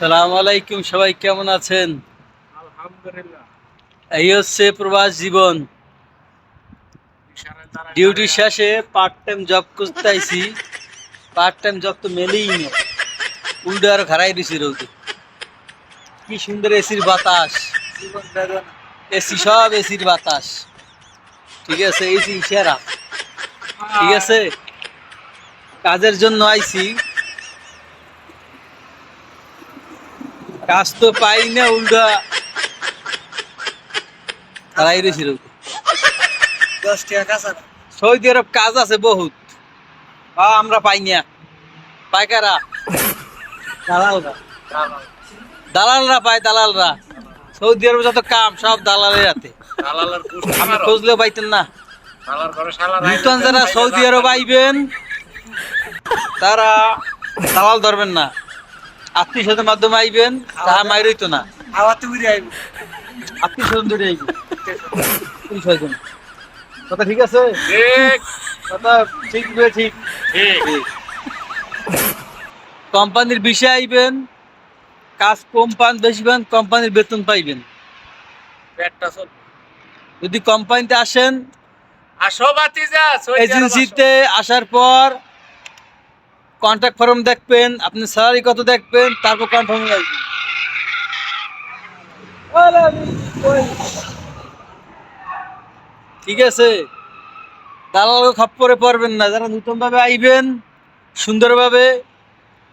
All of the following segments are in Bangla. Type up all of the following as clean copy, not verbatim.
সালাম আলাইকুম, সবাই কেমন আছেন? আলহামদুলিল্লাহ। এই হচ্ছে প্রবাস জীবন। ডিউটি শেষে পার্ট টাইম জব করতে আইছি। পার্ট টাইম জব তো মেলেই না, উল্টো আর ঘাড়াই দিছি রোদে। কি সুন্দর এসির বাতাস, এসি সব এসির বাতাস। ঠিক আছে, এসি সেরা। ঠিক আছে, কাজের জন্য আইছি, কাজ তো পাই না, উল্টা ঘাড়াই দিছি রোদে। 10 টাকা কাঁচা না। সৌদি আরব কাজ আছে বহুত, আমরা পাই না। পাইকারা, দালালরা দালালরা পায়, দালালরা। সৌদি আরবে যত কাম সব দালালের হাতে। দালালের গোষ্ঠী আপনি মারো। খুঁজলেও পাইতেন না। দালাল ঘরে শালা নূতন যারা সৌদি আরব আইবেন তারা দালাল ধরবেন না, আত্মীয় স্বজনের মাধ্যমে আইবেন, তাহা মাইর হইতো না। আবার তুই আইবি। আত্মীয় স্বজন ধরে আইবেন, আত্মীয় স্বজন। কথা ঠিক আছে? ঠিক কথা ঠিক ঠিক। ঠিক। কোম্পানির বিষয়ে আইবেন, কাজ কম পান বেশি পান, কোম্পানির বেতন পাইবেন। পেটটা চল। যদি কোম্পানিতে আসেন, আসো বাতিজা সৌদি আরব আসো। এজেন্সিতে আসার পর কন্ট্রাক্ট ফর্ম দেখবেন, আপনি স্যালারি কত দেখবেন, তারপর কনফার্ম লাগবে। ঠিক আছে, দালাল খপ্পরে পড়বেন না। যারা নতুন ভাবে আইবেন, সুন্দরভাবে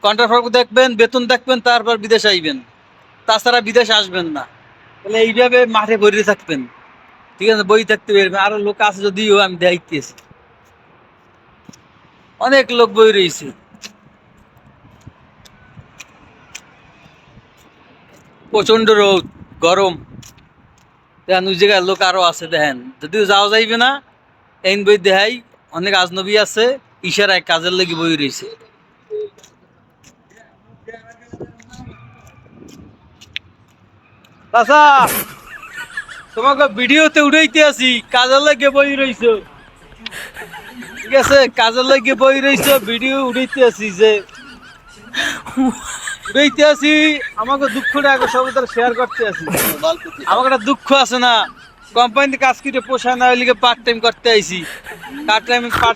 কন্ট্রাক্ট ফর্ম দেখবেন, বেতন দেখবেন, তারপর বিদেশ আইবেন। তাছাড়া বিদেশ আসবেন না। তাহলে এইভাবে মাঠে বসে থাকবেন। ঠিক আছে, বই থাকতে পারবেন। আরো লোক আছে যদিও, আমি দেখতেছি অনেক লোক বই রয়েছে। প্রচন্ড রোদ, গরম। দেখেন ওই জায়গায় লোক আরো আছে, দেখেন। যদিও যাওয়া যাইবে না, এই বই দেখাই অনেক আজনবী আছে, ইশারায় কাজের লেগে বই রয়েছে। আচ্ছা, তোমাকে ভিডিওতে উঠাইতে আছি, কাজের লেগে বই রইছো। ঠিক আছে, কাজের লেগে বই রইছো, ভিডিও উঠাইতে আছি। যে উঠাইতে আছি, আমাকে দুঃখটা আগে সবাই শেয়ার করতে আছি। আমার একটা দুঃখ আছে না, কোম্পানিতে কাজ করে পোষায় না, ওই লিগে পার্ট টাইম করতে আইছি। পার্ট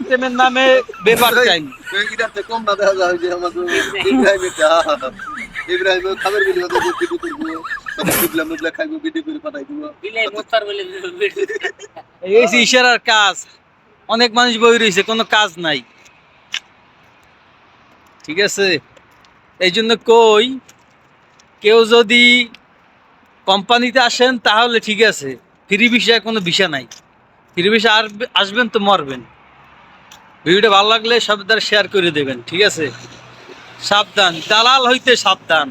টাইমের নামে বেপার টাইম। কম না দেখা যায় যে আমাদের ইব্রাহিম খাবার বিলি হতো ভিডিও করবো, বুঝলাম বুঝলা খাইবো, ভিডিও করে পাঠাই দিব। এই যে ইশারার কাজ, অনেক মানুষ বই রয়েছে, কোনো কাজ নাই। ঠিক আছে, এই জন্য কই, কেউ যদি কোম্পানিতে আসেন তাহলে ঠিক আছে, ফ্রি ভিসায় কোনো ভিসা নাই। ফ্রি ভিসা আসবেন তো মরবেন। ভিডিওটা ভালো লাগলে সব দ্বারা শেয়ার করে দেবেন। ঠিক আছে, সাবধান, দালাল হইতে সাবধান।